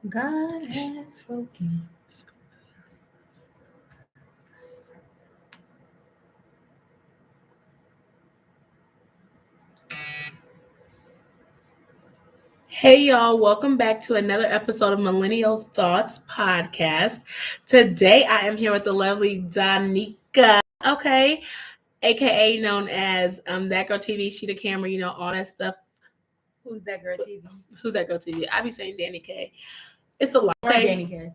God has spoken. Hey y'all, welcome back to another episode of Millennial Thoughts podcast. Today I am here with the lovely Donika, okay, aka known as That Girl TV, She the Camera, all that stuff. Who's that girl TV? Who's That Girl TV? I be saying Danny K. It's a lot. Or Okay. Danny K.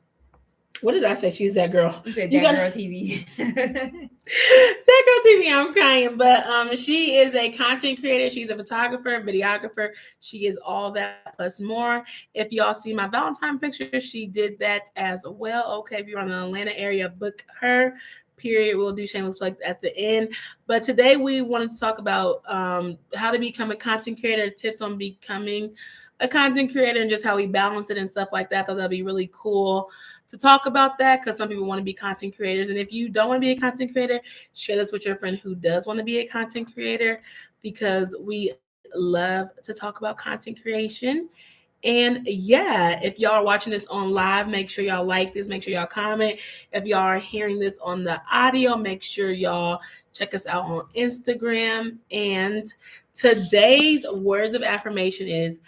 What did I say? She's that girl. You said You that gotta- girl TV. That Girl TV, I'm crying. But she is a content creator. She's a photographer, videographer. She is all that plus more. If y'all see my Valentine picture, she did that as well. Okay, if you're in the Atlanta area, book her. Period. We'll do shameless plugs at the end. But today we wanted to talk about how to become a content creator, tips on becoming a content creator, and just how we balance it and stuff like that. I thought that'd be really cool to talk about that because some people want to be content creators. And if you don't want to be a content creator, share this with your friend who does want to be a content creator because we love to talk about content creation. And yeah, if y'all are watching this on live, make sure y'all like this, make sure y'all comment. If y'all are hearing this on the audio, make sure y'all check us out on Instagram. And today's words of affirmation is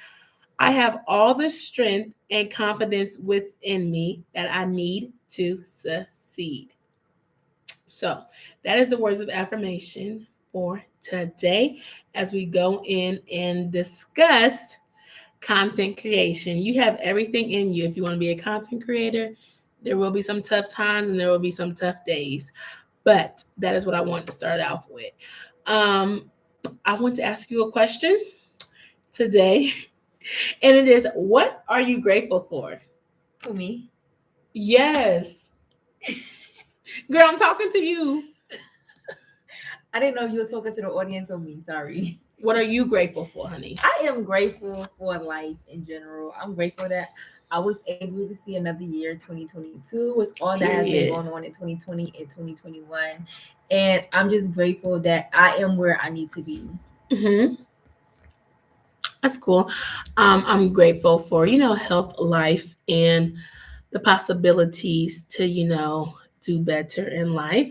I have all the strength and confidence within me that I need to succeed. So, that is the words of affirmation for today as we go in and discuss content creation. You have everything in you. If you want to be a content creator, there will be some tough times and there will be some tough days. But that is what I want to start off with. I want to ask you a question today. And it is, what are you grateful for? Who, me? Yes. Girl, I'm talking to you. I didn't know you were talking to the audience or me. Sorry. What are you grateful for, honey? I am grateful for life in general. I'm grateful that I was able to see another year, 2022, with all that has been going on in 2020 and 2021. And I'm just grateful that I am where I need to be. Mm-hmm. That's cool. I'm grateful for, health, life, and the possibilities to, do better in life.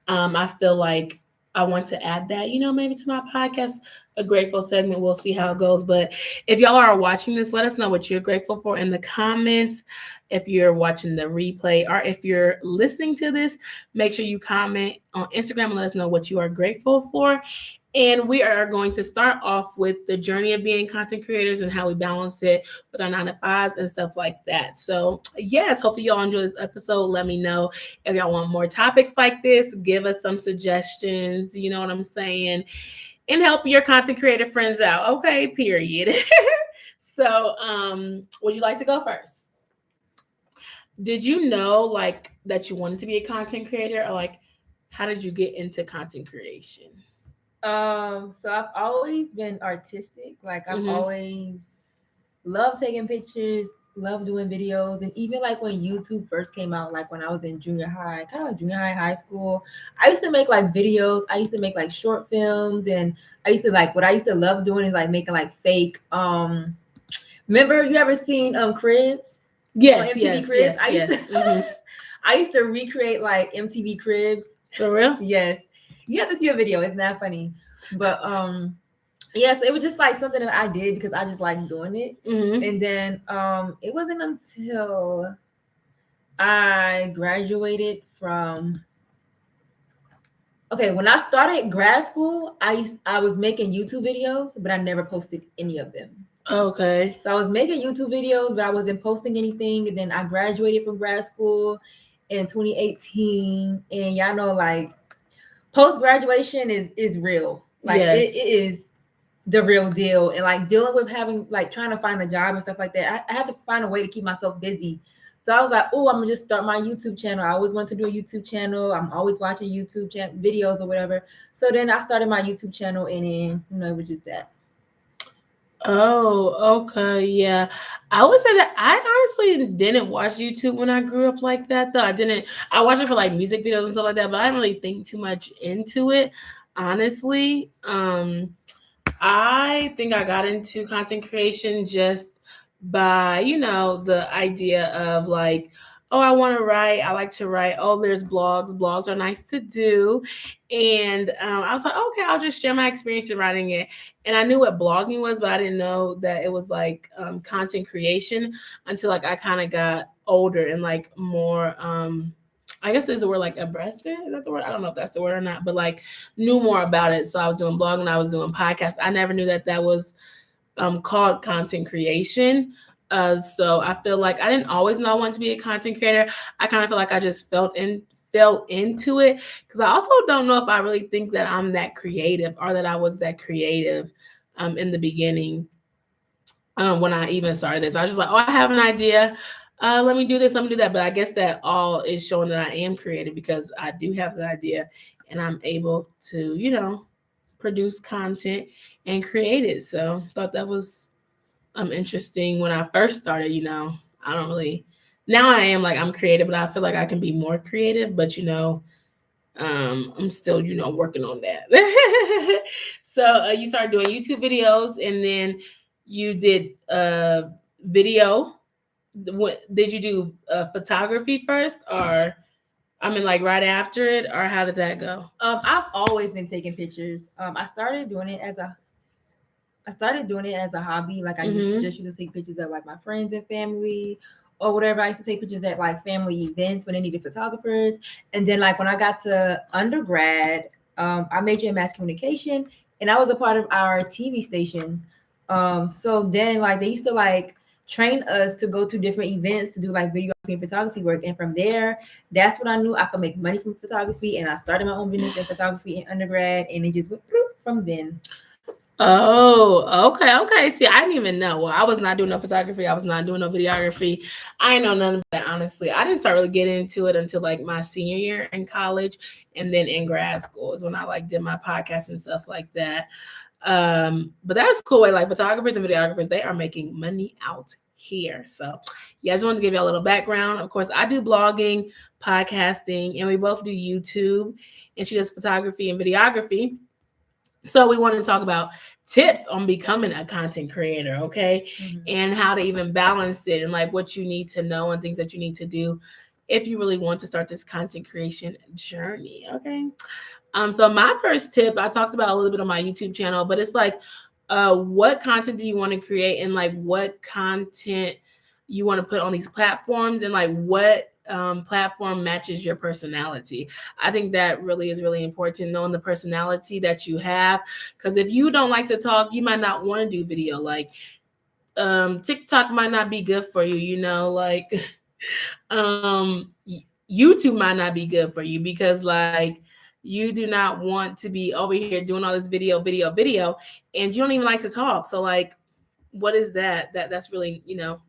I feel like I want to add that, maybe to my podcast, a grateful segment. We'll see how it goes. But if y'all are watching this, let us know what you're grateful for in the comments. If you're watching the replay or if you're listening to this, make sure you comment on Instagram and let us know what you are grateful for. And we are going to start off with the journey of being content creators and how we balance it with our 9 to 5s and stuff like that. So, yes, hopefully y'all enjoy this episode. Let me know if y'all want more topics like this. Give us some suggestions, you know what I'm saying? And help your content creator friends out. Okay, period. So, would you like to go first? Did you know like that you wanted to be a content creator, or like how did you get into content creation? So I've always been artistic. Like I've always loved taking pictures, loved doing videos, and even like when YouTube first came out, like when I was in junior high, kind of like junior high, high school, I used to make like videos. I used to make like short films, and I used to like what I used to love doing is like making like fake. Remember you ever seen Cribs? Yes, on MTV yes, Cribs? yes. I used to recreate like MTV Cribs. For real? Yes. You have to see a video. It's not funny. But yes, it was just like something that I did because I just liked doing it. And then it wasn't until I graduated from when I started grad school, I was making YouTube videos, but I never posted any of them. Okay. So I was making YouTube videos, but I wasn't posting anything. And then I graduated from grad school in 2018. And y'all know like post graduation is real. Like it is the real deal. And like dealing with having like trying to find a job and stuff like that, I had to find a way to keep myself busy. So I was like, oh, I'm gonna just start my YouTube channel. I always wanted to do a YouTube channel. I'm always watching YouTube videos or whatever. So then I started my YouTube channel, and then it was just that. Oh, okay, yeah. I would say that I honestly didn't watch YouTube when I grew up like that, though. I watched it for like music videos and stuff like that, but I didn't really think too much into it, honestly. I think I got into content creation just by, the idea of like, oh, I want to write. I like to write. Oh, there's blogs. Blogs are nice to do. And I was like, okay, I'll just share my experience in writing it. And I knew what blogging was, but I didn't know that it was like content creation until like I kind of got older and like more, I guess there's the word like abreast. Is that the word? I don't know if that's the word or not, but like knew more about it. So I was doing blogging, I was doing podcasts. I never knew that was called content creation. So I feel like I didn't always know I wanted to be a content creator. I kind of feel like I just fell into it because I also don't know if I really think that I'm that creative or that I was that creative in the beginning. When I even started this, I was just like, oh, I have an idea. Let me do this, let me do that. But I guess that all is showing that I am creative because I do have the idea and I'm able to, produce content and create it. So thought that was interesting when I first started. I don't really, now I am like, I'm creative, but I feel like I can be more creative, but I'm still, working on that. So you started doing YouTube videos and then you did video. What did you do? Photography first, or like right after it, or how did that go? I've always been taking pictures. I started doing it as a hobby. Like I just used to take pictures of like my friends and family or whatever. I used to take pictures at like family events when they needed photographers. And then like when I got to undergrad, I majored in mass communication and I was a part of our TV station. So then like they used to like train us to go to different events to do like videography and photography work. And from there, that's when I knew I could make money from photography. And I started my own business in photography in undergrad and it just went from then. Oh, okay. See, I didn't even know. Well, I was not doing no photography. I was not doing no videography. I know none of that, honestly. I didn't start really getting into it until like my senior year in college, and then in grad school is when I like did my podcast and stuff like that. But that's cool. Way like photographers and videographers, they are making money out here. So, yeah, I just wanted to give you a little background. Of course, I do blogging, podcasting, and we both do YouTube. And she does photography and videography. So we want to talk about tips on becoming a content creator, okay? And how to even balance it and like what you need to know and things that you need to do if you really want to start this content creation journey, okay? So my first tip, I talked about a little bit on my YouTube channel, but it's like, what content do you want to create and like what content you want to put on these platforms and like what platform matches your personality. I think that really is really important, knowing the personality that you have. Because if you don't like to talk, you might not want to do video. Like TikTok might not be good for you, like YouTube might not be good for you because like you do not want to be over here doing all this video, and you don't even like to talk. So like, what is that? That's really,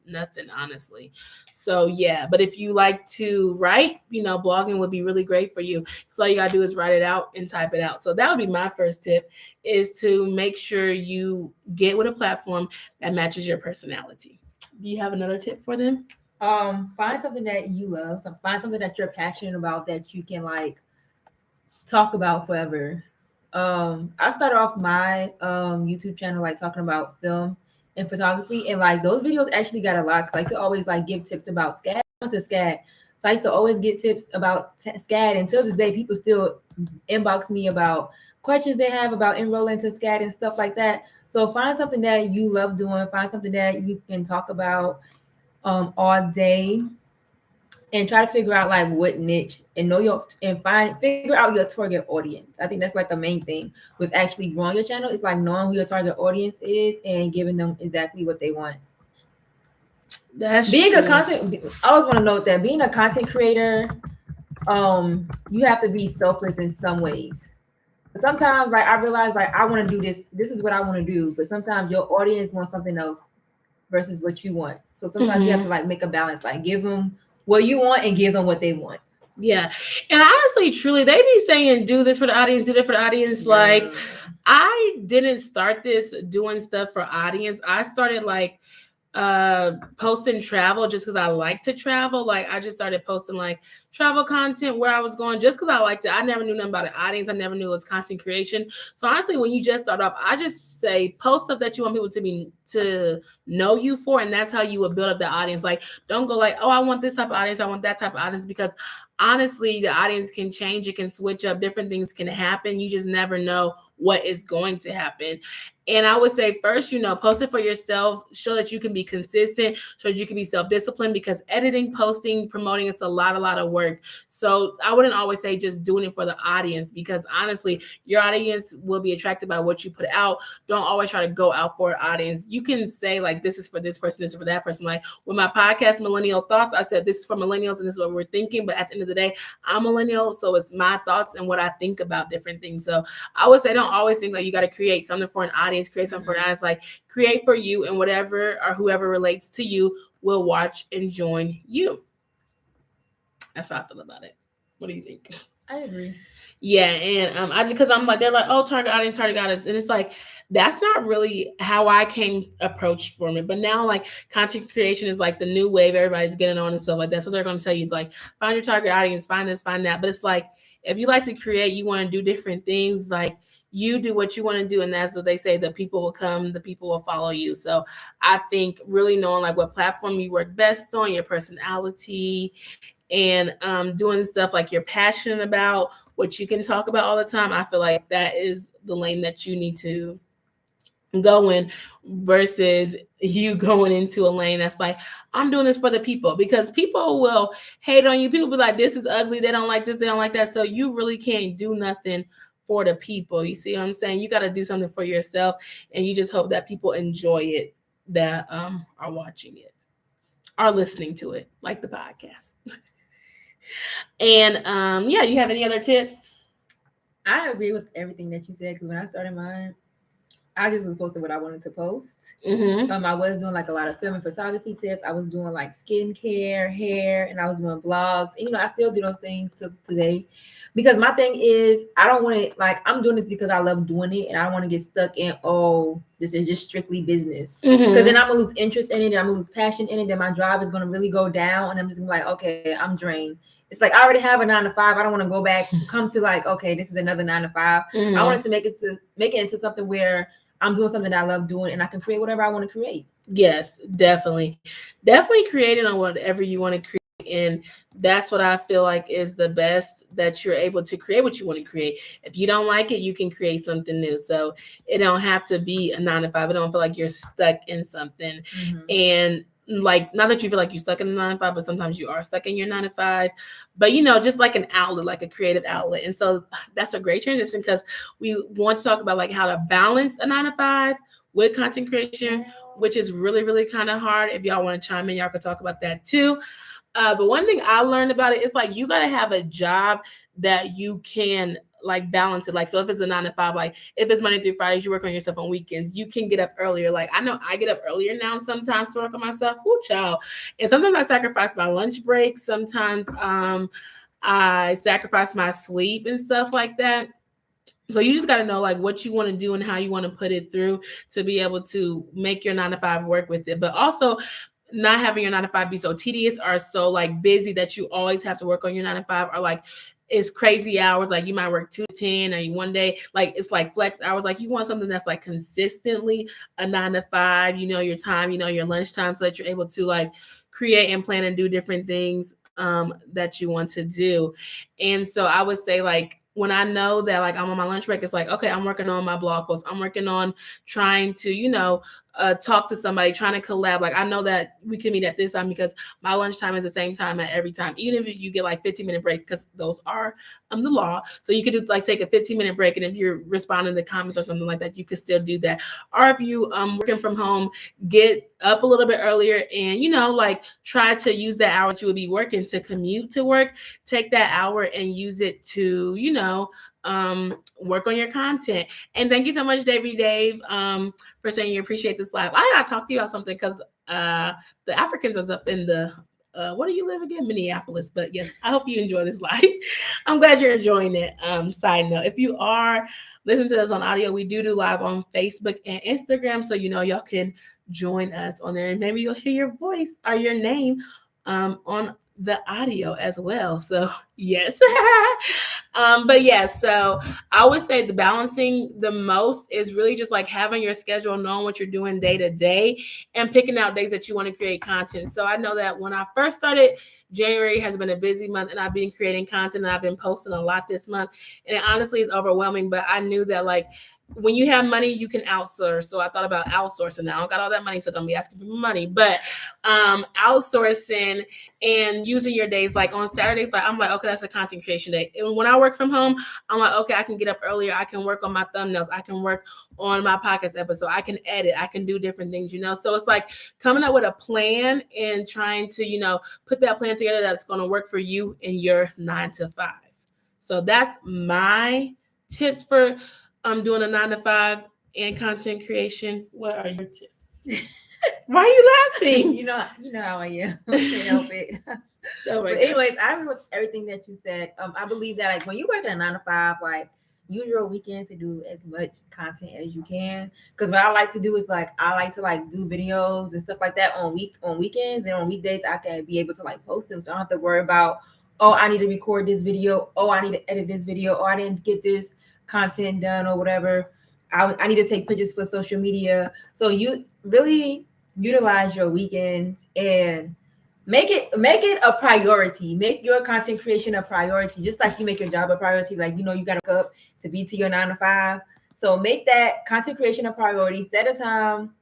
nothing, honestly. So yeah, but if you like to write, blogging would be really great for you. So all you gotta do is write it out and type it out. So that would be my first tip, is to make sure you get with a platform that matches your personality. Do you have another tip for them? Find something that you love. Find something that you're passionate about that you can like talk about forever. I started off my YouTube channel like talking about film and photography, and like those videos actually got a lot. Cause I used to always like give tips about SCAD. I went to SCAD, so I used to always get tips about SCAD. Until this day, people still inbox me about questions they have about enrolling to SCAD and stuff like that. So find something that you love doing. Find something that you can talk about all day, and try to figure out like what niche and know your and figure out your target audience. I think that's like the main thing with actually growing your channel. It's like knowing who your target audience is and giving them exactly what they want. That's being true. a content. I always want to note that being a content creator, you have to be selfless in some ways. Sometimes, like I realize, like I want to do this. This is what I want to do, but sometimes your audience wants something else versus what you want. So sometimes you have to like make a balance, like give them what you want and give them what they want. Yeah. And honestly, truly, they be saying, do this for the audience, do that for the audience. Yeah. Like, I didn't start this doing stuff for audience. I started like posting travel just because I like to travel. Like I just started posting like travel content where I was going just because I liked it. I never knew nothing about the audience. I never knew it was content creation. So honestly, when you just start off, I just say post stuff that you want people to know you for, and that's how you will build up the audience. Like don't go like, oh, I want this type of audience, I want that type of audience, because honestly, the audience can change, it can switch up, different things can happen. You just never know what is going to happen. And I would say first, post it for yourself, show that you can be consistent, so that you can be self-disciplined, because editing, posting, promoting, it's a lot of work. So I wouldn't always say just doing it for the audience, because honestly, your audience will be attracted by what you put out. Don't always try to go out for an audience. You can say like, this is for this person, this is for that person. Like with my podcast, Millennial Thoughts, I said, this is for millennials and this is what we're thinking. But at the end of the day, I'm millennial, so it's my thoughts and what I think about different things. So I would say don't always think like you got to create something for an audience, create something for an audience. Like create for you, and whatever or whoever relates to you will watch and join you. That's how I feel about it. What do you think? I agree. Yeah, and because I'm like, they're like, oh, target audience, and it's like that's not really how I came approached for me. But now like content creation is like the new wave, everybody's getting on and stuff like that. So they're going to tell you like find your target audience, find this, find that. But it's like if you like to create, you want to do different things, like you do what you want to do, and that's what they say, the people will come, the people will follow you. So I think really knowing like what platform you work best on, your personality, and doing stuff like you're passionate about, what you can talk about all the time, I feel like that is the lane that you need to go in, versus you going into a lane that's like, I'm doing this for the people, because people will hate on you. People be like, this is ugly, they don't like this, they don't like that. So you really can't do nothing for the people. You see what I'm saying? You got to do something for yourself, and you just hope that people enjoy it, that are watching it, are listening to it, like the podcast. And yeah, you have any other tips? I agree with everything that you said, because when I started mine, I just was posting what I wanted to post. Mm-hmm. I was doing like a lot of film and photography tips. I was doing like skincare, hair, and I was doing blogs. And I still do those things to today. Because my thing is, I don't want to, like, I'm doing this because I love doing it, and I don't want to get stuck in, oh, this is just strictly business. Because then I'm gonna lose interest in it, and I'm gonna lose passion in it, then my drive is gonna really go down, and I'm just gonna be like, okay, I'm drained. It's like I already have a 9 to 5. I don't want to go back, come to like, okay, this is another 9 to 5. I wanted to make it into something where I'm doing something that I love doing, and I can create whatever I want to create. Yes, definitely creating on whatever you want to create. And that's what I feel like is the best, that you're able to create what you want to create. If you don't like it, you can create something new. So it don't have to be a 9 to 5. I don't feel like you're stuck in something. And like, not that you feel like you're stuck in a 9 to 5, but sometimes you are stuck in your 9 to 5. But just like an outlet, like a creative outlet. And so that's a great transition, because we want to talk about like how to balance a 9 to 5 with content creation, which is really kind of hard. If y'all want to chime in, y'all can talk about that too. But one thing I learned about it is like you got to have a job that you can like balance it. Like, so if it's a 9 to 5, like if it's Monday through Fridays, you work on yourself on weekends, you can get up earlier. Like I know I get up earlier now sometimes to work on myself. Woo, child. And sometimes I sacrifice my lunch break. Sometimes I sacrifice my sleep and stuff like that. So you just got to know like what you want to do and how you want to put it through to be able to make your 9 to 5 work with it. But also not having your 9 to 5 be so tedious or so like busy that you always have to work on your 9 to 5, or like it's crazy hours. Like you might work 2 to 10, or you one day, like it's like flex hours. Like you want something that's like consistently a 9 to 5, your time, your lunchtime, so that you're able to like create and plan and do different things that you want to do. And so I would say like, when I know that like I'm on my lunch break, it's like, okay, I'm working on my blog post. I'm working on trying to, talk to somebody, trying to collab. Like I know that we can meet at this time, because my lunchtime is the same time at every time, even if you get like 15-minute breaks, because those are the law. So you could do like take a 15-minute break, and if you're responding to comments or something like that, you could still do that. Or if you working from home, get up a little bit earlier and like try to use that hour that you would be working to commute to work. Take that hour and use it to work on your content. And thank you so much, Dave, for saying you appreciate this live. I gotta talk to you about something, because the Africans is up in the where do you live again? Minneapolis. But yes, I hope you enjoy this live. I'm glad you're enjoying it. Side note, if you are listening to us on audio, we do live on Facebook and Instagram, so y'all can join us on there, and maybe you'll hear your voice or your name on the audio as well. So yes. But yeah, so I would say the balancing the most is really just like having your schedule, knowing what you're doing day to day, and picking out days that you want to create content. So I know that when I first started, January has been a busy month, and I've been creating content, and I've been posting a lot this month, and it honestly is overwhelming. But I knew that like when you have money, you can outsource. So I thought about outsourcing. Now I don't got all that money, so don't be asking for money. But outsourcing and using your days, like on Saturdays, like I'm like, okay, that's a content creation day. And when I work from home, I'm like, okay, I can get up earlier. I can work on my thumbnails. I can work on my podcast episode. I can edit. I can do different things, you know? So it's like coming up with a plan and trying to, you know, put that plan together that's going to work for you in your 9 to 5. So that's my tips for doing a 9 to 5 and content creation. What are your tips? Why are you laughing? you know how I am. I can't help it. Oh but anyways, I agree with everything that you said. I believe that like when you work at a 9 to 5, like use your weekend to do as much content as you can. Because what I like to do is like I like to like do videos and stuff like that on weekends, and on weekdays I can be able to like post them, so I don't have to worry about, oh, I need to record this video, oh, I need to edit this video, oh, I didn't get this content done or whatever. I need to take pictures for social media. So you really utilize your weekends and make it a priority. Make your content creation a priority, just like you make your job a priority. Like, you know, you got to wake up to be to your 9 to 5. So make that content creation a priority. Set a time,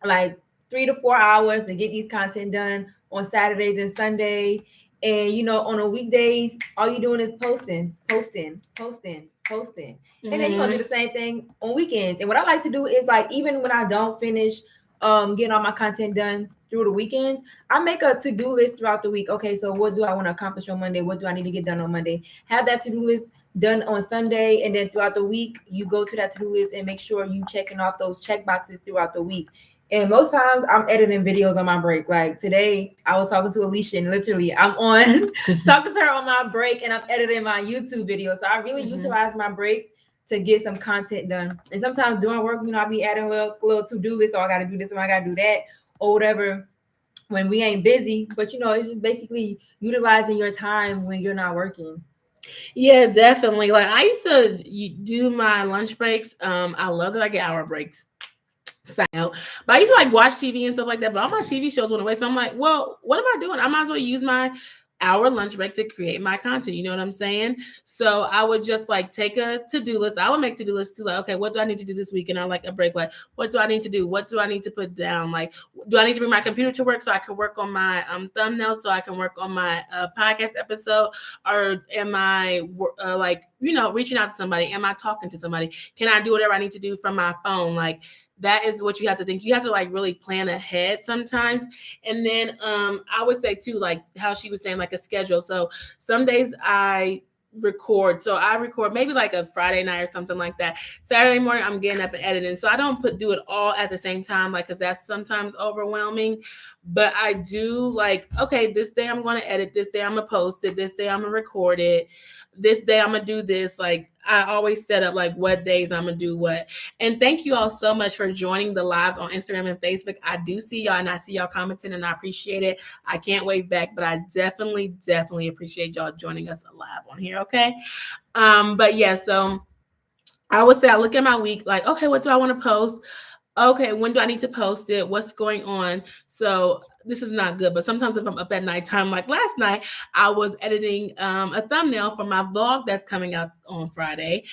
like 3 to 4 hours to get these content done on Saturdays and Sunday. And, you know, on the weekdays, all you're doing is posting. And then you're going to do the same thing on weekends. And what I like to do is like, even when I don't finish getting all my content done through the weekends, I make a to-do list throughout the week. Okay, so what do I want to accomplish on Monday? What do I need to get done on Monday? Have that to-do list done on Sunday, and then throughout the week, you go to that to-do list and make sure you checking off those check boxes throughout the week. And most times I'm editing videos on my break. Like today, I was talking to Alieshia, and literally I'm on talking to her on my break, and I'm editing my YouTube video. So I really utilize my breaks to get some content done. And sometimes during work, you know, I'll be adding a little to-do list, or I got to do this, or I got to do that, or whatever, when we ain't busy. But, you know, it's just basically utilizing your time when you're not working. Yeah, definitely. Like I used to do my lunch breaks. I love that I get hour breaks. But I used to like watch TV and stuff like that. But all my TV shows went away. So I'm like, well, what am I doing? I might as well use my hour lunch break to create my content. You know what I'm saying? So I would just like take a to-do list. I would make to-do lists too. Like, okay, what do I need to do this week? And I like a break. Like, what do I need to do? What do I need to put down? Like, do I need to bring my computer to work so I can work on my thumbnails, so I can work on my podcast episode? Or am I like, you know, reaching out to somebody? Am I talking to somebody? Can I do whatever I need to do from my phone? Like, that is what you have to think. You have to like really plan ahead sometimes. And then I would say too, like how she was saying, like a schedule. So some days I record. So I record maybe like a Friday night or something like that. Saturday morning, I'm getting up and editing. So I don't do it all at the same time, like, cause that's sometimes overwhelming. But I do like, okay, this day I'm going to edit. This day I'm going to post it. This day I'm going to record it. This day I'm going to do this. Like I always set up like what days I'm going to do what. And thank you all so much for joining the lives on Instagram and Facebook. I do see y'all, and I see y'all commenting, and I appreciate it. I can't wave back, but I definitely appreciate y'all joining us live on here. Okay. But yeah, so I would say I look at my week like, okay, what do I want to post? Okay, when do I need to post it? What's going on? So this is not good, but sometimes if I'm up at nighttime, like last night, I was editing a thumbnail for my vlog that's coming out on Friday.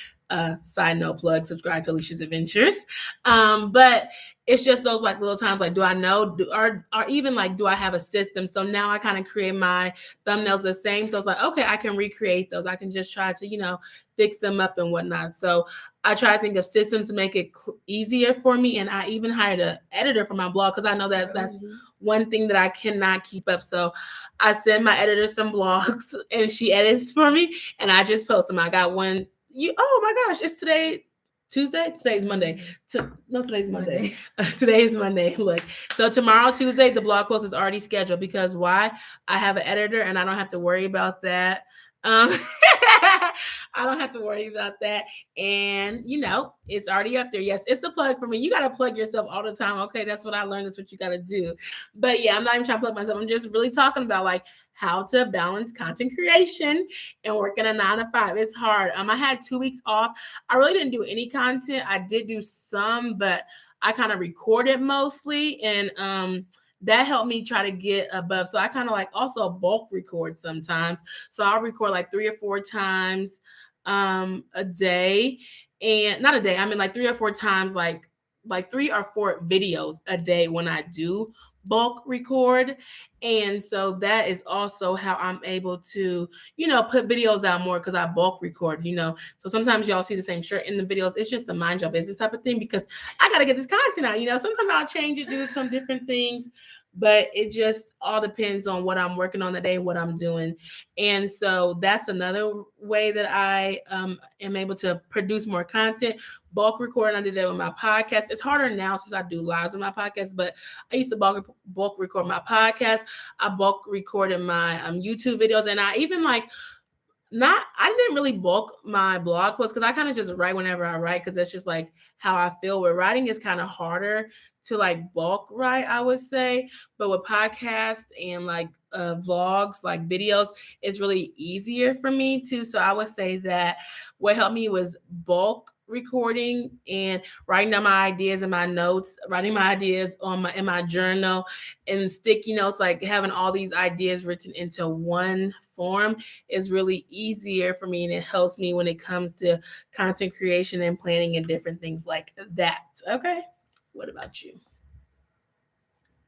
Side note plug, subscribe to Alieshias Adventures. But it's just those like little times, like, do I know, or even like, do I have a system? So now I kind of create my thumbnails the same. So it's like, okay, I can recreate those. I can just try to, you know, fix them up and whatnot. So I try to think of systems to make it easier for me. And I even hired an editor for my blog because I know that that's one thing that I cannot keep up. So I send my editor some blogs and she edits for me, and I just post them. I got one. Oh my gosh, it's today Tuesday? Today's Monday. Today's Monday. Today is Monday. Look. So tomorrow, Tuesday, the blog post is already scheduled because why? I have an editor and I don't have to worry about that. I don't have to worry about that. And, it's already up there. Yes, it's a plug for me. You got to plug yourself all the time. Okay, that's what I learned. That's what you got to do. But yeah, I'm not even trying to plug myself. I'm just really talking about like how to balance content creation and working a 9 to 5. It's hard. I had 2 weeks off. I really didn't do any content. I did do some, but I kind of recorded mostly. And that helped me try to get above. So I kind of like also bulk record sometimes. So I'll record like 3 or 4 times a day. And not a day, I mean like 3 or 4 times, like 3 or 4 videos a day when I do bulk record. And so that is also how I'm able to, put videos out more because I bulk record, So sometimes y'all see the same shirt in the videos. It's just a mind your business type of thing because I got to get this content out, Sometimes I'll change it, do some different things, but it just all depends on what I'm working on that day, what I'm doing. And so that's another way that I am able to produce more content. Bulk recording, I did that with my podcast. It's harder now since I do lives on my podcast, but I used to bulk record my podcast. I bulk recorded my YouTube videos, and I even I didn't really bulk my blog posts because I kind of just write whenever I write because that's just like how I feel. With writing is kind of harder to like bulk write, I would say. But with podcasts and vlogs, like videos, it's really easier for me too. So I would say that what helped me was bulk recording and writing down my ideas in my notes, writing my ideas in my journal and sticky notes, like having all these ideas written into one form is really easier for me, and it helps me when it comes to content creation and planning and different things like that. Okay, what about you?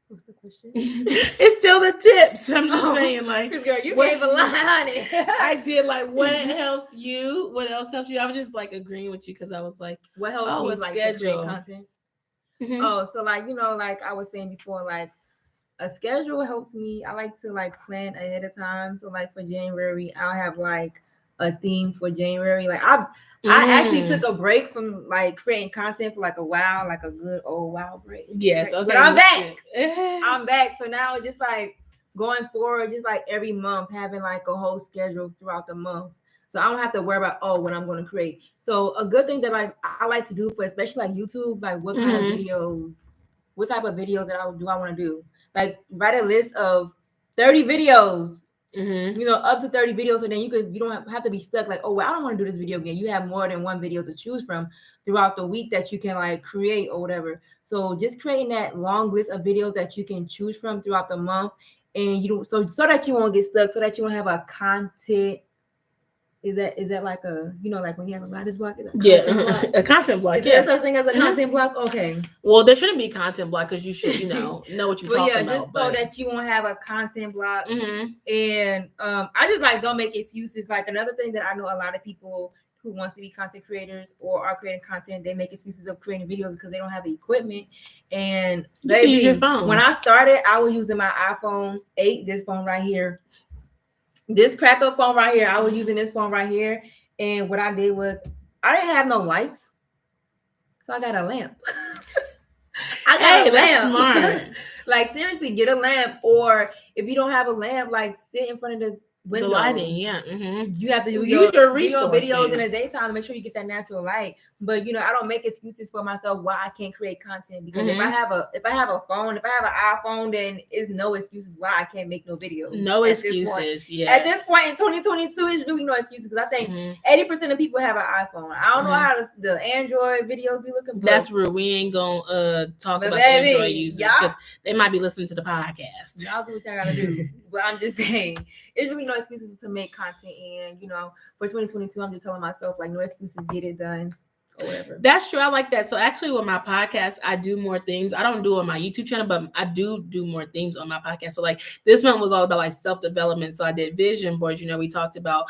What's the question? It's still the tips. I'm just saying, girl, you gave a lot on it. I did. What helps you? What else helps you? I was just agreeing with you because I was like, what helps me to create content? Mm-hmm. Oh, so I was saying before, a schedule helps me. I like to plan ahead of time. So for January, I'll have a theme for January. I actually took a break from creating content for a while, a good old while break. Yes, okay. But I'm back. I'm back. So now it's just going forward, just every month having a whole schedule throughout the month. So I don't have to worry about what I'm going to create. So a good thing that I like to do for especially YouTube, what kind of videos, what type of videos that I want to do. Write a list of 30 videos. Up to 30 videos, and then you don't have to be stuck I don't want to do this video again. You have more than one video to choose from throughout the week that you can create or whatever. So just creating that long list of videos that you can choose from throughout the month, and so that you won't get stuck, so that you won't have a content. Is that when you have a writer's block? A content block. Is there such thing as a content block? Okay. Well, there shouldn't be content block because you should, know what you're talking about. So that you won't have a content block. And I just don't make excuses. Another thing that I know a lot of people who wants to be content creators or are creating content, they make excuses of creating videos because they don't have the equipment. And you can use your phone. When I started, I was using my iPhone 8, this phone right here. This crack-up phone right here, I was using this phone right here. And what I did was, I didn't have no lights. So I got a lamp. That's smart. Seriously, get a lamp. Or if you don't have a lamp, sit in front of the window. The lighting, yeah. You have to use your resources. Videos in the daytime to make sure you get that natural light. But I don't make excuses for myself why I can't create content, because if I have a phone, if I have an iPhone, then it's no excuses why I can't make no videos. No excuses. Yeah. At this point in 2022, it's really no excuses, because I think 80% of people have an iPhone. I don't know how the Android videos be looking. That's rude. We ain't gonna talk about Android users because they might be listening to the podcast. Y'all do what y'all gotta do. But I'm just saying, it's really no excuses to make content. And for 2022, I'm just telling myself no excuses, get it done. Or whatever. That's true. I like that. So actually with my podcast, I do more things. I don't do it on my YouTube channel, but I do more things on my podcast. So this month was all about self-development. So I did vision boards. We talked about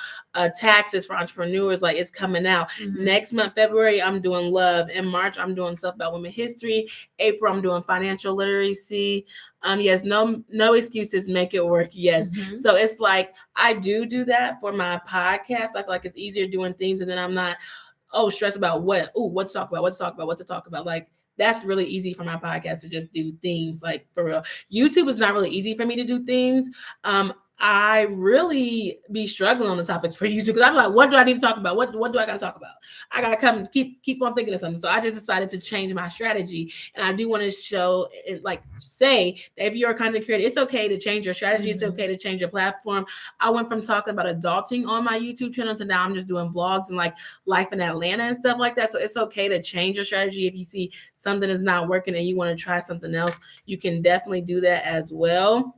taxes for entrepreneurs. It's coming out. Next month, February, I'm doing love. In March, I'm doing stuff about women history. April, I'm doing financial literacy. Yes, no excuses, make it work. Yes. So it's I do that for my podcast. I feel like it's easier doing things, and then I'm not stress about what to talk about. That's really easy for my podcast to just do things for real. YouTube is not really easy for me to do things. I really be struggling on the topics for YouTube because I'm like, what do I need to talk about? What do I got to talk about? I got to come keep on thinking of something. So I just decided to change my strategy. And I do want to show, like, say that if you're a content creator, it's okay to change your strategy. It's okay to change your platform. I went from talking about adulting on my YouTube channel to now I'm just doing vlogs and like life in Atlanta and stuff like that. So it's okay to change your strategy. If you see something is not working and you want to try something else, you can definitely do that as well.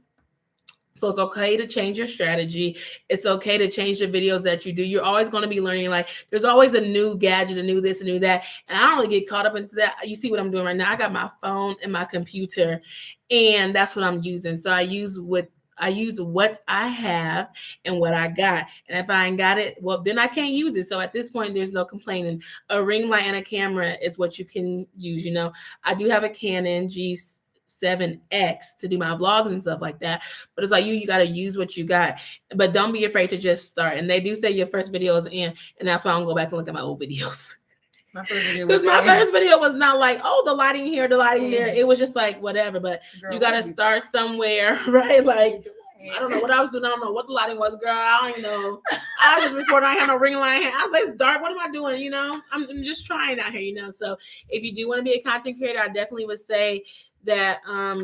So it's okay to change your strategy. It's okay to change the videos that you do. You're always going to be learning. Like, there's always a new gadget, a new this, a new that. And I don't really get caught up into that. You see what I'm doing right now? I got my phone and my computer, and that's what I'm using. So I use what I have and what I got. And if I ain't got it, well, then I can't use it. So at this point, there's no complaining. A ring light and a camera is what you can use. You know, I do have a Canon G7X to do my vlogs and stuff like that. But it's like you got to use what you got. But don't be afraid to just start. And they do say your first video is in. And that's why I don't go back and look at my old videos. Because my first video was not like, oh, the lighting here, the lighting there. It was just like whatever. But girl, you got to start somewhere, right? Like, I don't know what I was doing. I don't know what the lighting was, girl. I don't even know. I was just recording. I had no ring light. I was like, it's dark. What am I doing? You know, I'm just trying out here, you know. So if you do want to be a content creator, I definitely would say that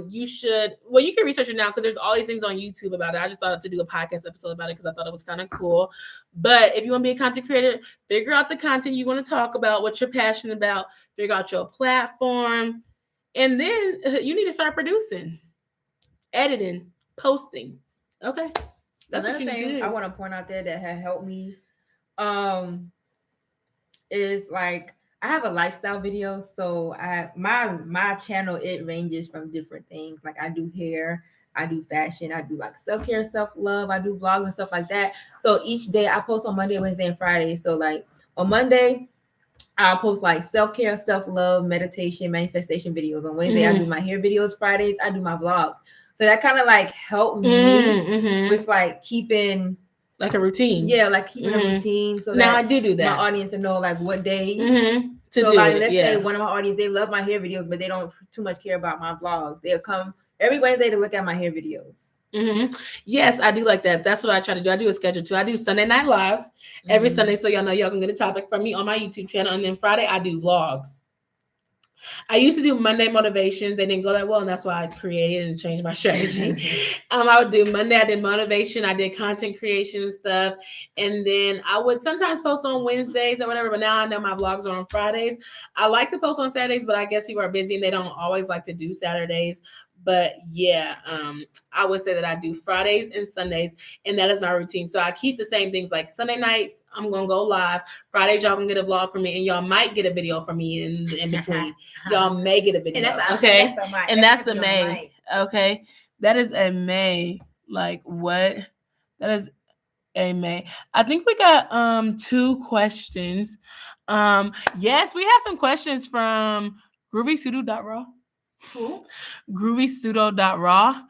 you should, well, you can research it now because there's all these things on YouTube about it. I just thought to do a podcast episode about it because I thought it was kind of cool. But if you want to be a content creator, figure out the content you want to talk about, what you're passionate about, figure out your platform, and then you need to start producing, editing, posting. Okay. That's another what you thing do. I want to point out there that had helped me is like I have a lifestyle video, so my channel, it ranges from different things. Like I do hair, I do fashion, I do like self-care, self-love, I do vlogs and stuff like that. So each day I post on Monday, Wednesday, and Friday. So like on Monday, I'll post like self-care, self-love, meditation, manifestation videos. On Wednesday, I do my hair videos. Fridays, I do my vlogs. So that kind of like helped me with like keeping like a routine. Yeah, like keeping a routine. So now I do that. My audience to know like what day to so do like it. Let's say one of my audience, they love my hair videos, but they don't too much care about my vlogs. They'll come every Wednesday to look at my hair videos. Yes, I do like that. That's what I try to do. I do a schedule too. I do Sunday night lives every Sunday, so y'all know y'all can get a topic from me on my YouTube channel, and then Friday I do vlogs. I used to do Monday motivations. They didn't go that well, and that's why I created and changed my strategy. I would do Monday. I did motivation. I did content creation and stuff, and then I would sometimes post on Wednesdays or whatever. But now I know my vlogs are on Fridays. I like to post on Saturdays, but I guess people are busy and they don't always like to do Saturdays. But yeah, I would say that I do Fridays and Sundays, and that is my routine. So I keep the same things. Like Sunday nights, I'm going to go live. Fridays, y'all can get a vlog from me, and y'all might get a video from me in between. Y'all may get a video. Okay. And that's a May. Okay. That is a May. Like what? That is a May. I think we got 2 questions. Yes, we have some questions from GroovyPseudo.raw. Cool. GroovyPseudo.raw.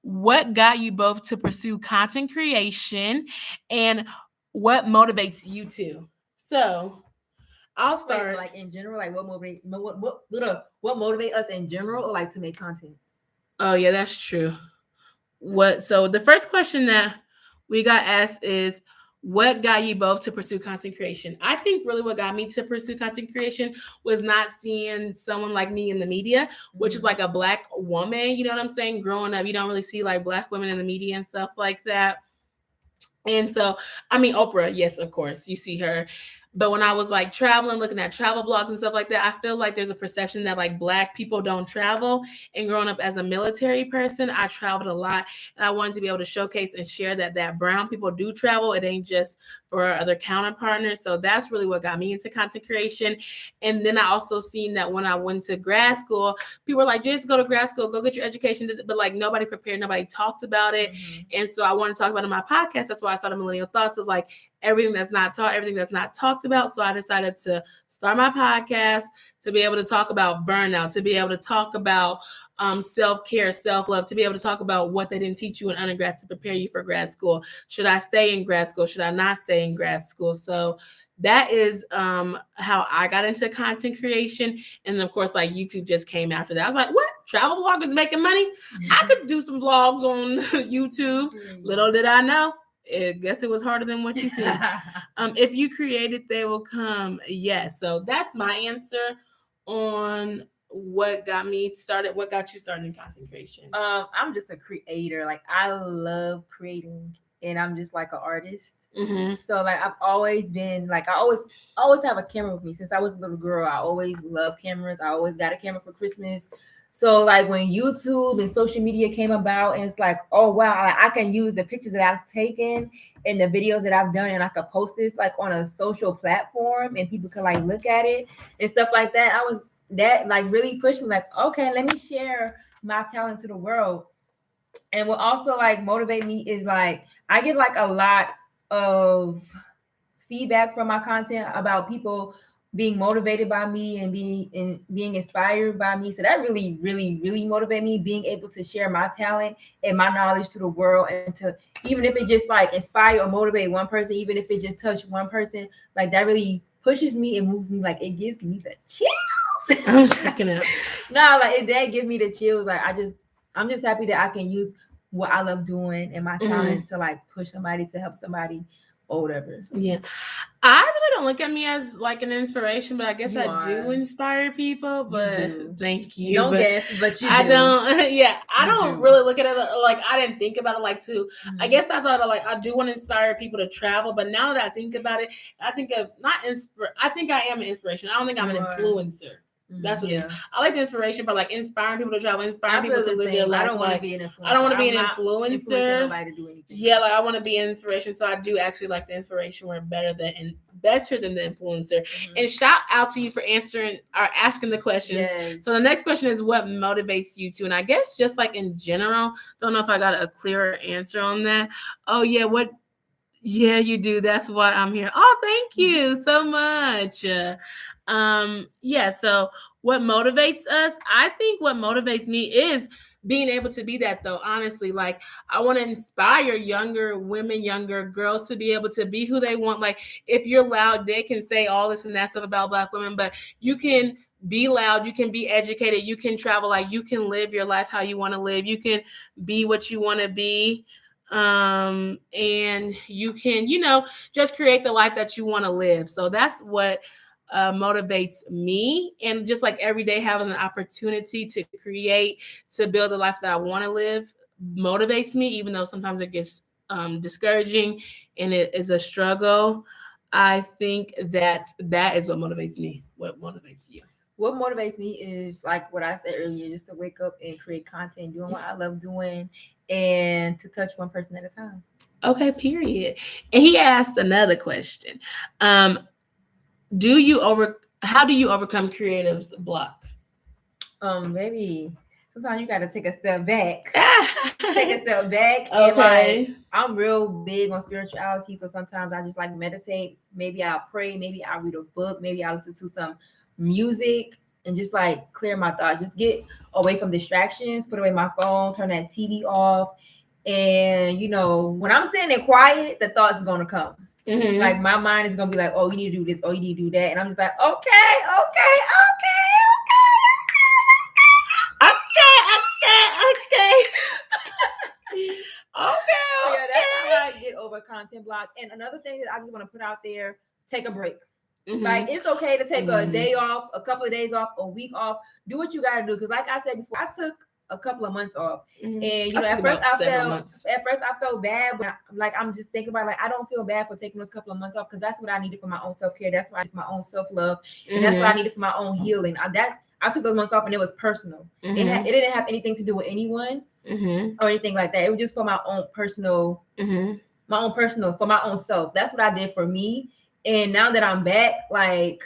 What got you both to pursue content creation, and what motivates you to? So I'll start. Like in general, like what motivate us in general, or like to make content? Oh yeah, that's true. So the first question that we got asked is, what got you both to pursue content creation? I think really what got me to pursue content creation was not seeing someone like me in the media, which is like a Black woman. You know what I'm saying? Growing up, you don't really see like Black women in the media and stuff like that. And so, I mean, Oprah, yes, of course, you see her. But when I was like traveling, looking at travel blogs and stuff like that, I feel like there's a perception that like Black people don't travel. And growing up as a military person, I traveled a lot, and I wanted to be able to showcase and share that brown people do travel. It ain't just for our other counterpartners. So that's really what got me into content creation. And then I also seen that when I went to grad school, people were like, just go to grad school, go get your education. But like nobody prepared, nobody talked about it. And so I want to talk about it in my podcast. That's why I started Millennial Thoughts, of like everything that's not taught, everything that's not talked about. So I decided to start my podcast to be able to talk about burnout, to be able to talk about self-care, self-love, to be able to talk about what they didn't teach you in undergrad to prepare you for grad school. Should I stay in grad school? Should I not stay in grad school? So that is how I got into content creation. And of course, like YouTube just came after that. I was like, what? travel bloggers making money. I could do some vlogs on YouTube. Little did I know. I guess it was harder than what you think. If you create it, they will come. Yes. So that's my answer on what got me started. What got you started in content creation? I'm just a creator. Like, I love creating, and I'm just like an artist. So like, I've always been like, I always have a camera with me since I was a little girl. I always loved cameras. I always got a camera for Christmas. So like, when YouTube and social media came about, and it's like, oh wow, I can use the pictures that I've taken and the videos that I've done, and I could post this like on a social platform, and people could like look at it and stuff like that. That like really pushed me, like, okay, let me share my talent to the world. And what also like motivate me is like, I get like a lot of feedback from my content about people being motivated by me and being inspired by me. So that really, really, really motivate me, being able to share my talent and my knowledge to the world, and to, even if it just like inspire or motivate one person, even if it just touch one person, like that really pushes me and moves me. Like, it gives me the chills. I'm checking out. No, like, that gives me the chills. Like, I'm just happy that I can use what I love doing and my talents to like push somebody, to help somebody or whatever. So. Yeah. I really don't look at me as like an inspiration, but I guess I do inspire people. But thank you. Don't guess, but you do. I don't. Yeah, I don't really look at it like, I didn't think about it like too. I guess I thought about like, I do want to inspire people to travel, but now that I think about it, I think of I think I am an inspiration. I don't think I'm an influencer. That's what it is. I like the inspiration, but like inspiring people to travel, inspiring people to live their life. I don't want to be an influencer. I don't want to be an influencer. Nobody to do anything. Yeah, like I want to be an inspiration. So I do actually like the inspiration. We're better than the influencer. And shout out to you for asking the questions. Yes. So the next question is, what motivates you to? And I guess just like in general, don't know if I got a clearer answer on that. Oh yeah, what? Yeah, you do. That's why I'm here. Oh, thank you so much. Yeah, so what motivates us? I think what motivates me is being able to be that, though. Honestly, like, I want to inspire younger women, younger girls to be able to be who they want. Like, if you're loud, they can say all this and that stuff about Black women, but you can be loud, you can be educated, you can travel, like, you can live your life how you want to live, you can be what you want to be. And you can, just create the life that you want to live. So that's what motivates me. And just like every day having an opportunity to create, to build the life that I want to live motivates me, even though sometimes it gets discouraging and it is a struggle. I think that is what motivates me. What motivates you? What motivates me is like what I said earlier, just to wake up and create content, doing what I love doing, and to touch one person at a time. Okay, period. And he asked another question. How do you overcome creative's block? Maybe sometimes you got to take a step back. Okay. And like, I'm real big on spirituality, so sometimes I just like meditate. Maybe I'll pray. Maybe I'll read a book. Maybe I'll listen to some music and just like clear my thoughts. Just get away from distractions. Put away my phone. Turn that TV off. And when I'm sitting there quiet, the thoughts are gonna come. Like, my mind is gonna be like, "Oh, you need to do this. Oh, you need to do that." And I'm just like, "Okay." Yeah, that's how I get over content block. And another thing that I just want to put out there: take a break. Like, it's okay to take a day off, a couple of days off, a week off. Do what you gotta do. Because like I said before, I took a couple of months off, and at first I felt bad, but like, I'm just thinking about, like, I don't feel bad for taking those couple of months off, because that's what I needed for my own self-care. That's what I needed for my own self-love, and that's what I needed for my own healing. I took those months off, and it was personal. It didn't have anything to do with anyone or anything like that. It was just for my own personal, for my own self. That's what I did for me. And now that I'm back, like,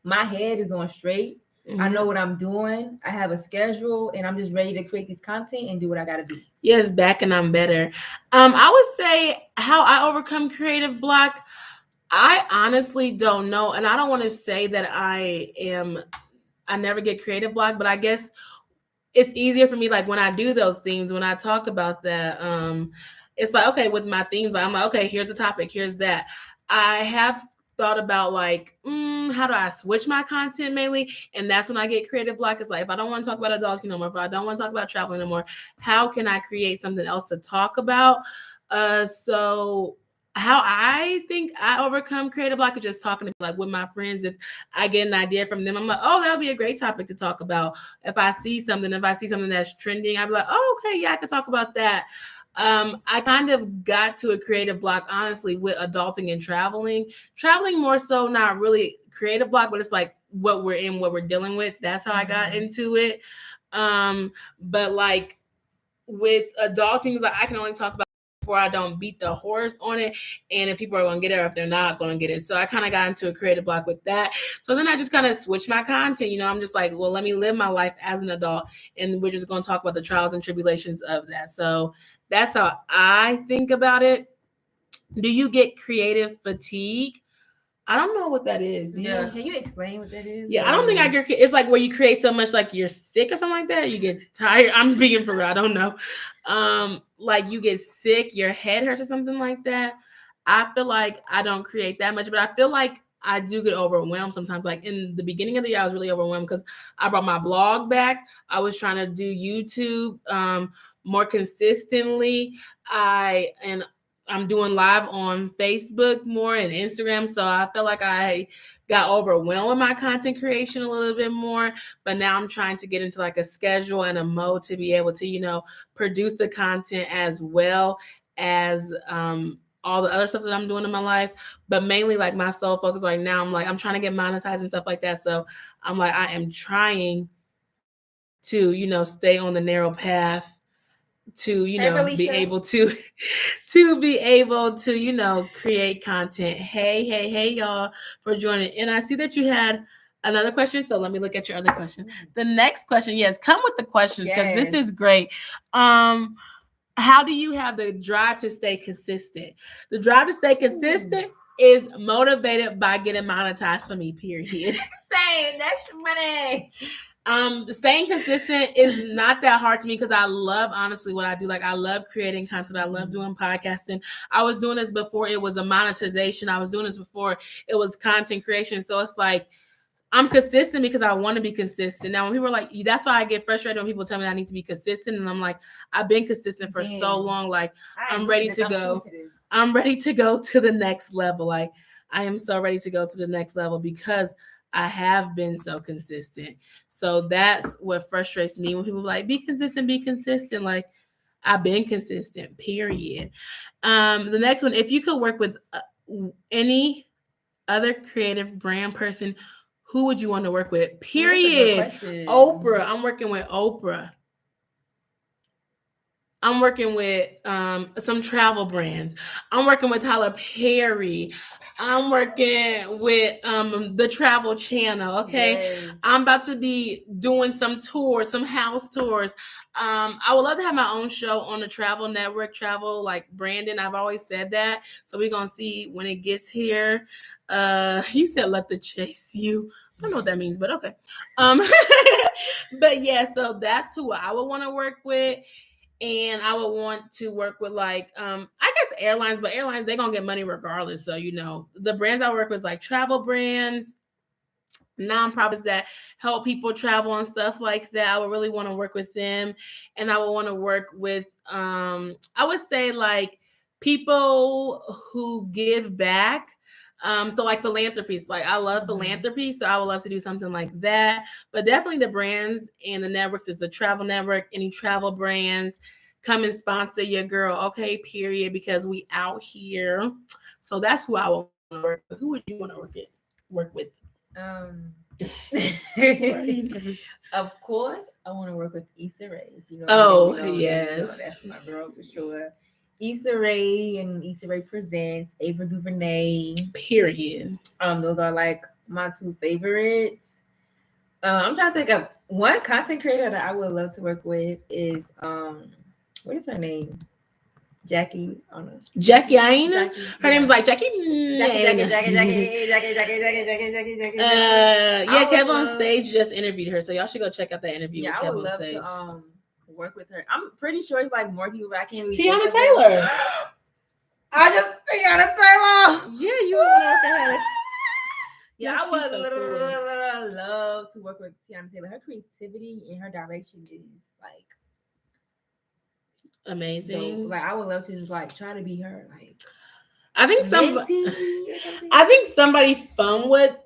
my head is on straight. I know what I'm doing. I have a schedule, and I'm just ready to create this content and do what I got to do. Yes, back and I'm better. I would say how I overcome creative block. I honestly don't know. And I don't want to say that I never get creative block, but I guess it's easier for me. Like, when I do those things, when I talk about that, it's like, okay, with my themes, I'm like, okay, here's the topic. Here's that. I have thought about like, how do I switch my content mainly? And that's when I get creative block. It's like, if I don't want to talk about adulting no more, if I don't want to talk about traveling no more, how can I create something else to talk about? So how I think I overcome creative block is just talking to like with my friends. If I get an idea from them, I'm like, oh, that'll be a great topic to talk about. If I see something that's trending, I'd be like, oh, okay, yeah, I could talk about that. I kind of got to a creative block, honestly, with adulting and traveling more so, not really creative block, but it's like what we're dealing with. That's how I got into it. But like with adulting, like I can only talk about before I don't beat the horse on it, and if people are going to get it or if they're not going to get it. So I kind of got into a creative block with that. So then I just kind of switched my content. You know, I'm just like, well, let me live my life as an adult, and we're just going to talk about the trials and tribulations of that. So that's how I think about it. Do you get creative fatigue? I don't know what that is. Yeah, can you explain what that is? Yeah, I don't think I get. It's like where you create so much, like you're sick or something like that. You get tired. I'm being for real. I don't know. Like you get sick, your head hurts or something like that. I feel like I don't create that much, but I feel like I do get overwhelmed sometimes. Like in the beginning of the year, I was really overwhelmed because I brought my blog back. I was trying to do YouTube more consistently. I'm doing live on Facebook more and Instagram. So I felt like I got overwhelmed with my content creation a little bit more. But now I'm trying to get into like a schedule and a mode to be able to, you know, produce the content as well as all the other stuff that I'm doing in my life. But mainly like my sole focus right now, I'm trying to get monetized and stuff like that. So I'm like, I am trying to, you know, stay on the narrow path to, you know, be able to be able to, you know, create content. Hey y'all for joining. And I see that you had another question, so let me look at your other question. The next question, yes, come with the questions because this is great. How do you have the drive to stay consistent? The drive to stay consistent is motivated by getting monetized for me, period. Same, that's money. Staying consistent is not that hard to me because I love, honestly, what I do. Like, I love creating content. I love doing podcasting. I was doing this before it was a monetization. I was doing this before it was content creation. So it's like, I'm consistent because I want to be consistent. Now, when people are like, that's why I get frustrated when people tell me I need to be consistent. And I'm like, I've been consistent for so long. Like, I'm ready to go. I'm ready to go to the next level. Like, I am so ready to go to the next level because I have been so consistent. So that's what frustrates me when people are like, be consistent, be consistent. Like, I've been consistent, period. The next one, if you could work with any other creative brand person, who would you want to work with? Period. Oprah. I'm working with Oprah. I'm working with some travel brands. I'm working with Tyler Perry. I'm working with the Travel Channel. Okay. Yes. I'm about to be doing some tours, some house tours. I would love to have my own show on the Travel Network, Travel like Brandon. I've always said that. So we're going to see when it gets here. You said let the chase you. I don't know what that means, but okay. But yeah, so that's who I would want to work with. And I would want to work with like, I guess airlines, but airlines, they're going to get money regardless. So, you know, the brands I work with like travel brands, nonprofits that help people travel and stuff like that. I would really want to work with them. And I would want to work with, I would say like people who give back. So like philanthropy, like I love philanthropy, so I would love to do something like that. But definitely the brands and the networks is the Travel Network. Any travel brands, come and sponsor your girl, okay? Period. Because we out here. So that's who I want to work with. Who would you want to work with? Of course, I want to work with Issa Rae. Yes, that's my girl for sure. Issa Rae and Issa Rae Presents, Ava DuVernay. Period. Those are like my two favorites. I'm trying to think of one content creator that I would love to work with is what is her name? Jackie. I don't know. Jackie Aina. Her name is like Jackie. Jackie. Yeah, Kev on Stage just interviewed her, so y'all should go check out that interview with Kev on Stage. I would love to work with her. I'm pretty sure it's like more people, but I can't. Tiana Taylor. I just Tiana Taylor. Yeah, you would want to work with her. Yeah, No, I she's would so cool. love to work with Tiana Taylor. Her creativity and her direction is like dope. Amazing. Like I would love to just like try to be her like I think mentee or something. I think somebody fun would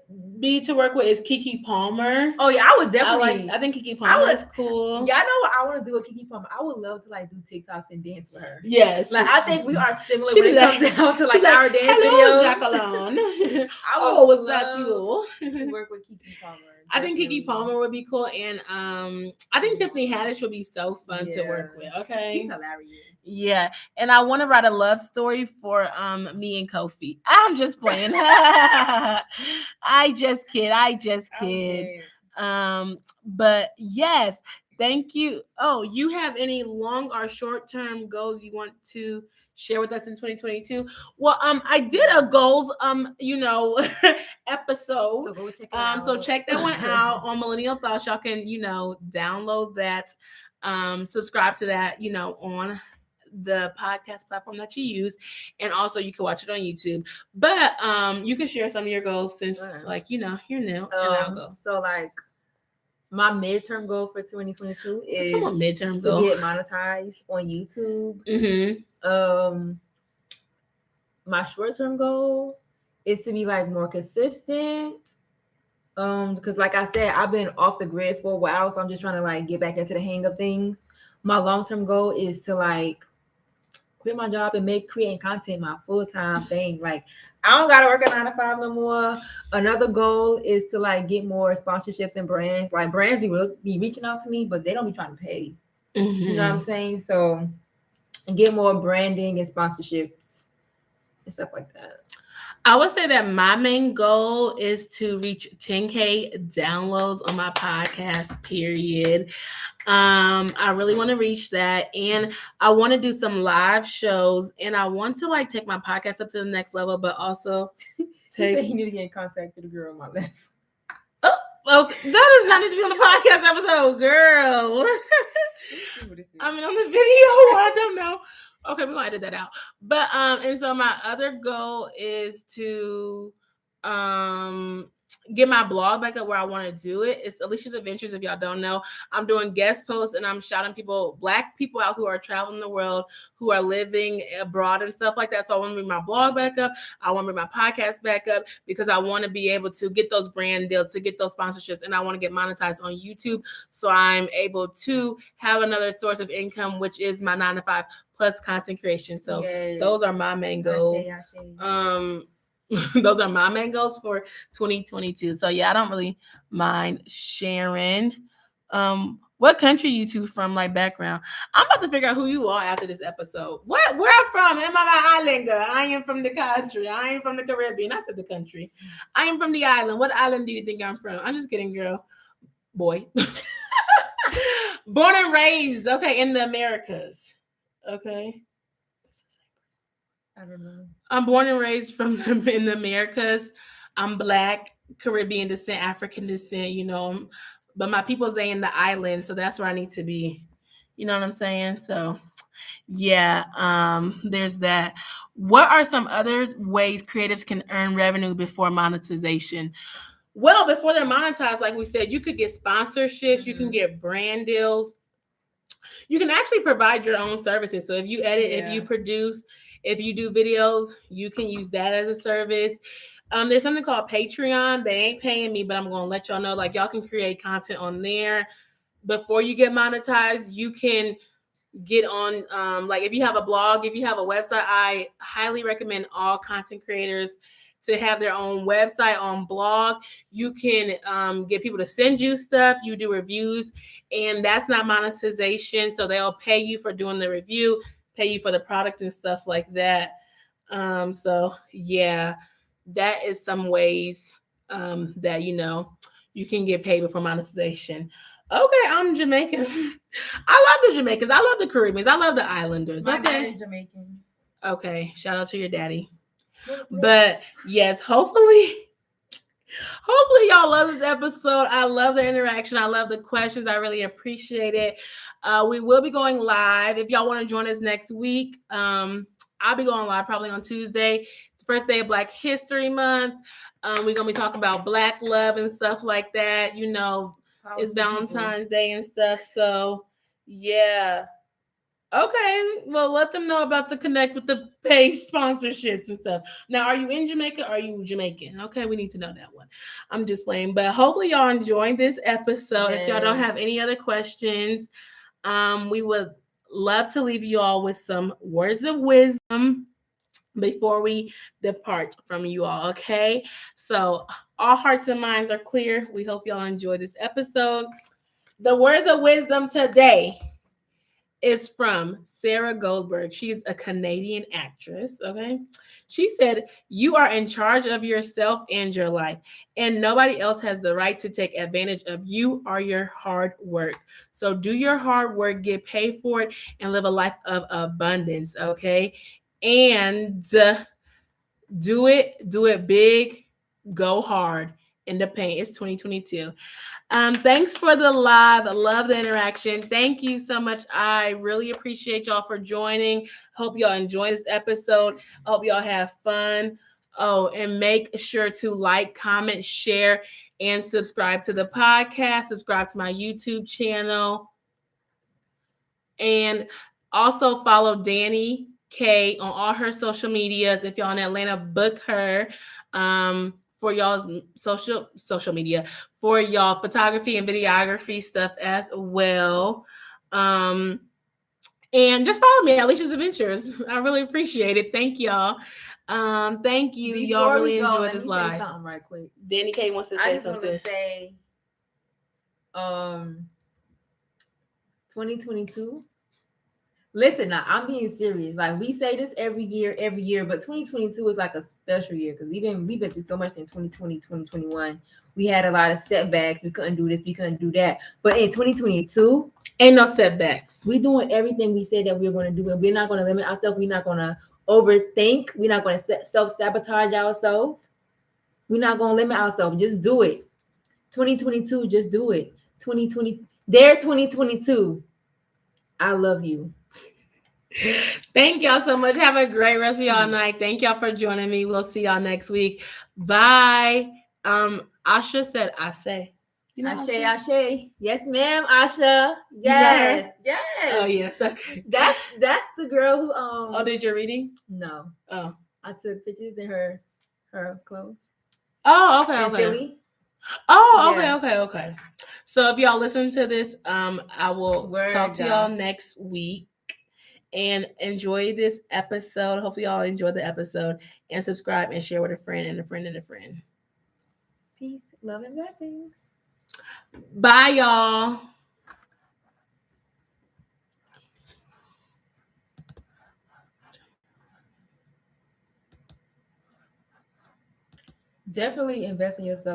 be to work with is Keke Palmer. Oh yeah, I would definitely. I think Keke Palmer is cool. Y'all know what I want to do with Keke Palmer. I would love to like do TikToks and dance with her. Yes, like I think we are similar she when it comes down to like our dance Hello, videos. Jacqueline. Oh, was that you? To work with Keke Palmer. I think Keke Palmer would be cool, and I think Tiffany Haddish would be so fun to work with. Okay, she's hilarious. Yeah, and I want to write a love story for me and Kofi. I'm just playing. I just kid. Okay. But yes, thank you. Oh, you have any long or short term goals you want to share with us in 2022? Well, I did a goals episode. So go check it out. So check that one out on Millennial Thoughts. Y'all can download that, subscribe to that on the podcast platform that you use, and also you can watch it on YouTube. But you can share some of your goals since you're new, and I'll go. So like my midterm goal for 2022 is midterm to get monetized on YouTube. My short-term goal is to be like more consistent. Because like I said, I've been off the grid for a while, so I'm just trying to like get back into the hang of things. My long-term goal is to like quit my job and make creating content my full-time thing. Like I don't gotta work a 9 to 5 no more. Another goal is to like get more sponsorships and brands. Like brands be reaching out to me, but they don't be trying to pay. You know what I'm saying? So get more branding and sponsorships and stuff like that. I would say that my main goal is to reach 10K downloads on my podcast, period. I really want to reach that, and I want to do some live shows, and I want to like take my podcast up to the next level, but also you need to get in contact with the girl on my left. Well, that does not need to be on the podcast episode, girl. I mean, on the video, I don't know. Okay, we're gonna edit that out. But and so my other goal is to get my blog back up where I want to do it. It's Alieshias Adventures. If y'all don't know, I'm doing guest posts and I'm shouting Black people out who are traveling the world, who are living abroad and stuff like that. So I want to bring my blog back up. I want to bring my podcast back up because I want to be able to get those brand deals, to get those sponsorships, and I want to get monetized on YouTube. So I'm able to have another source of income, which is my 9 to 5 plus content creation. So those are my main goals. Those are my main goals for 2022. So yeah, I don't really mind sharing what country you two from, like background. I'm about to figure out who you are after this episode. Where I'm from? Am I my island girl? I am from the country. I am from the Caribbean. I said the country. I am from the island. What island do you think I'm from? I'm just kidding, girl. Boy. Born and raised, okay, in the Americas. Okay. I don't know. I'm born and raised in the Americas. I'm Black, Caribbean descent, African descent, but my people's they in the island, so that's where I need to be. You know what I'm saying? So yeah, there's that. What are some other ways creatives can earn revenue before monetization? Well, before they're monetized, like we said, you could get sponsorships, you can get brand deals. You can actually provide your own services. So if you edit, if you produce, if you do videos, you can use that as a service. There's something called Patreon. They ain't paying me, but I'm going to let y'all know, like y'all can create content on there. Before you get monetized, you can get on, like if you have a blog, if you have a website, I highly recommend all content creators to have their own website on blog. You can get people to send you stuff. You do reviews, and that's not monetization. So they'll pay you for doing the review, pay you for the product and stuff like that. So yeah, that is some ways that you can get paid before monetization. Okay, I'm Jamaican. I love the Jamaicans. I love the Caribbeans. I love the Islanders. My dad is Jamaican. Okay, shout out to your daddy. But yes, hopefully y'all love this episode. I love the interaction. I love the questions. I really appreciate it. We will be going live. If y'all want to join us next week, I'll be going live probably on Tuesday first day of Black History Month. We're gonna be talking about Black love and stuff like that. You know, it's Valentine's Day and stuff. So yeah. Okay, well, let them know about the Connect with the page sponsorships and stuff. Now, are you in Jamaica? Are you Jamaican? Okay, we need to know that one. I'm just playing, but hopefully y'all enjoying this episode. Yes. If y'all don't have any other questions, we would love to leave you all with some words of wisdom before we depart from you all. Okay, so all hearts and minds are clear. We hope y'all enjoy this episode. The words of wisdom today is from Sarah Goldberg. She's a Canadian actress, okay? She said, "You are in charge of yourself and your life, and nobody else has the right to take advantage of you or your hard work. So do your hard work, get paid for it, and live a life of abundance, okay? And do it big, go hard in the paint." It's 2022. Thanks for the live. I love the interaction. Thank you so much. I really appreciate y'all for joining. Hope y'all enjoy this episode. Hope y'all have fun. Oh, and make sure to like, comment, share, and subscribe to the podcast. Subscribe to my YouTube channel. And also follow Danny K on all her social medias. If y'all in Atlanta, book her for y'all's social media, for y'all photography and videography stuff as well. And just follow me, Alieshias Adventures. I really appreciate it. Thank y'all. Thank you. Before y'all really enjoyed this live. live. Something right quick. Danny K wants to say something. I just want to say, 2022. Listen, now I'm being serious. Like we say this every year, but 2022 is like a special year because we've been through so much in 2020, 2021. We had a lot of setbacks. We couldn't do this, we couldn't do that. But in 2022, ain't no setbacks. We're doing everything we said that we're going to do, and we're not going to limit ourselves. We're not going to overthink. We're not going to self-sabotage ourselves. We're not going to limit ourselves. Just do it. 2022, just do it. 2022. I love you. Thank y'all so much. Have a great rest of y'all night. Thank y'all for joining me. We'll see y'all next week. Bye. Asha said, "I say." You know Ashe. Yes, ma'am, Asha. Yes. Oh, yes. Okay. That's the girl who Oh, did your reading? No. Oh. I took pictures in her clothes. Oh, okay, in Philly. Oh, yeah. Okay. So if y'all listen to this, I will talk to y'all next week. And enjoy this episode. Hopefully y'all enjoy the episode. And subscribe and share with a friend and a friend and a friend. Peace, love, and blessings. Bye, y'all. Definitely invest in yourself.